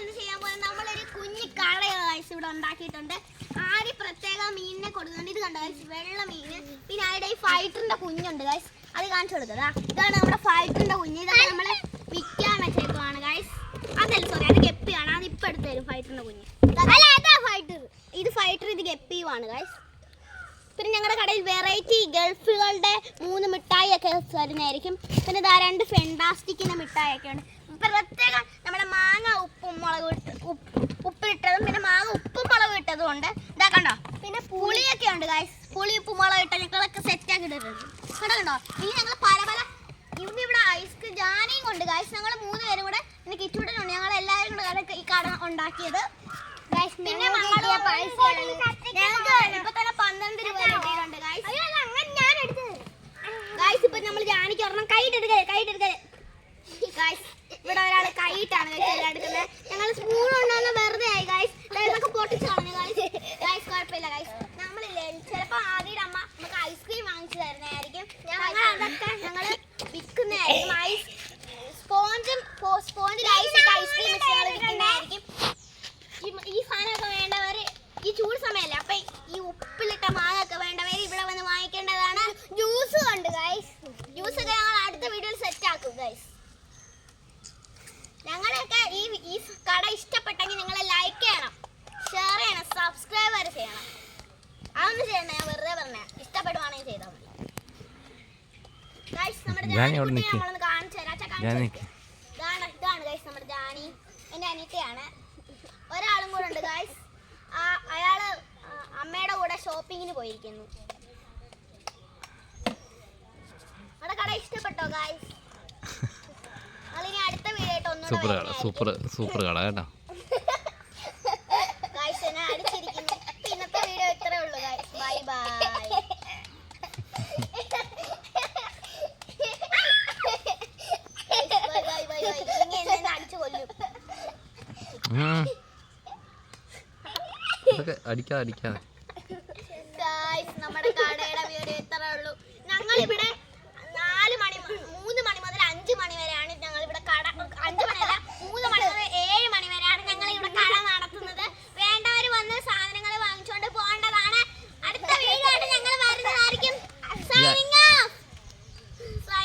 ഇന്ന് ചെയ്യാൻ പോകുന്നത് നമ്മളൊരു കുഞ്ഞി കട ഗൈസ് ഇവിടെ ഉണ്ടാക്കിയിട്ടുണ്ട്. ആദ്യം പ്രത്യേകം മീനിനെ കൊടുക്കുന്നുണ്ട്. ഇത് കണ്ടോ ഗൈസ്, വെള്ള മീന്. പിന്നെ അതിന്റെ ഈ ഫൈറ്ററിന്റെ കുഞ്ഞുണ്ട് ഗൈസ്, അത് കാണിച്ചു കൊടുത്തതാ. ഇതാണ് നമ്മുടെ ഫൈറ്ററിന്റെ കുഞ്ഞ്. ഇതൊക്കെ നമ്മള് വിൽക്കാൻ വെച്ചേക്കുവാണ് ഗൈസ്. അതല്ല സോറി, അത് ഗപ്പിയാണ്. അത് ഇപ്പൊ എടുത്തു തരും ഫൈറ്ററിന്റെ കുഞ്ഞ്. ഇത് ഫൈറ്റർ, ഇത് ഗപ്പിയുമാണ് ഗൈസ്. പിന്നെ ഞങ്ങളുടെ കടയിൽ വെറൈറ്റി ഗൾഫുകളുടെ 3 മിഠായി ഒക്കെ വരുന്നതായിരിക്കും. പിന്നെ ഇതാ 2 ഫെൻഡാസ്റ്റിക്കിന്റെ മിഠായി ഒക്കെ ഉണ്ട്. പ്രത്യേകം നമ്മുടെ മാങ്ങ ഉപ്പിട്ടതും പിന്നെ മാങ്ങ ഉപ്പും മുളക് ഇട്ടതും ഉണ്ട്. ഇതാ കണ്ടോ. പിന്നെ പുളിയൊക്കെ ഉണ്ട് ഗൈസ്. പുളി ഉപ്പും മുളക് ഇട്ട ഞങ്ങളൊക്കെ സെറ്റ് ആക്കി ഇട്ടിട്ടുണ്ട്. കണ്ടോ. ഇനി ഞങ്ങൾ പല ഇവിടെ ഐസ്ക്രീം ജാനിയും കൊണ്ട് ഗൈസ്. ഞങ്ങൾ 3 പേരും കൂടെ പിന്നെ കിച്ചുവിട്ടുണ്ട്. ഞങ്ങൾ എല്ലാവരും കൂടെ ഈ കട ഉണ്ടാക്കിയത്. പിന്നെ ഇപ്പൊ തന്നെ 12 രൂപ കിട്ടിയിട്ടുണ്ട് ഗൈസ്. ഇപ്പൊ നമ്മൾ ജാനിക്ക് ഒരെണ്ണം കൈയിട്ടെടുക്കേ ഗൈസ്. ഇവിടെ ഒരാൾ കൈയിട്ടാണ് എടുക്കുന്നത്. ഞങ്ങൾ സ്പൂൺ ഉണ്ടാകുന്ന വെറുതെ ആയി ഗൈസ്. ഇതൊക്കെ പൊട്ടിച്ചു കളഞ്ഞു ഗൈസ്. കുഴപ്പമില്ല ഗൈസ്. നമ്മളില്ലേ ചിലപ്പോൾ ആദ്യം അമ്മ നമുക്ക് ഐസ്ക്രീം വാങ്ങിച്ചു തരുന്നതായിരിക്കും. അതൊക്കെ ഞങ്ങൾ വിൽക്കുന്നതായിരിക്കും. സ്പോഞ്ചിൽ ഐസ്ക്രീം വിൽക്കുന്നതായിരിക്കും. ഈ സാധനമൊക്കെ വേണ്ടവർ ഈ ചൂട് സമയമല്ല, അപ്പൊ ഈ ഉപ്പിലിട്ട മാങ്ങ ഒക്കെ വേണ്ടവർ ഇവിടെ വന്ന് വാങ്ങിക്കേണ്ടതാണ്. ജ്യൂസ് ഉണ്ട് ഗൈസ്. ജ്യൂസ് ഒക്കെ ഞങ്ങൾ അടുത്ത വീഡിയോയിൽ സെറ്റ് ആക്കും ഗൈസ്. ഞങ്ങളൊക്കെ ഈ കട ഇഷ്ടപ്പെട്ടെങ്കിൽ നിങ്ങൾ ലൈക്ക് ചെയ്യണം, ഷെയർ ചെയ്യണം, സബ്സ്ക്രൈബ് ചെയ്യണം. അതൊന്നും ചെയ്യണ്ട, ഞാൻ വെറുതെ പറഞ്ഞ. ഇഷ്ടപ്പെടുവാണെങ്കിൽ ചെയ്താൽ മതി ഗൈസ്. നമ്മുടെ നമ്മളൊന്ന് കാണിച്ചു തരാം. ഇതാണ് ഗൈസ് നമ്മുടെ ജാനി. എൻ്റെ അനിയത്തിയാണ്. ഒരാളും കൂടെ ഉണ്ട് ഗൈസ്. അയാള് അമ്മയുടെ കൂടെ ഷോപ്പിങ്ങിന് പോയിരിക്കുന്നു. അവിടെ കട ഇഷ്ടപ്പെട്ടോ ഗൈസ്? അതിന് അടുത്ത വീഡിയോ സൂപ്പർ കട കേട്ടോ ഗൈസ്. എന്നെ അടിച്ചിരിക്കുന്നു. ഇന്നത്തെ വീഡിയോ ഇത്രേ ഉള്ളൂ ഗൈസ്. Bye bye. അടിച്ചു കൊല്ലും. അടിക്കാതെ നമ്മുടെ കടയുടെ വീഡിയോ ഇത്രേ ഉള്ളൂ. ഞങ്ങളിവിടെ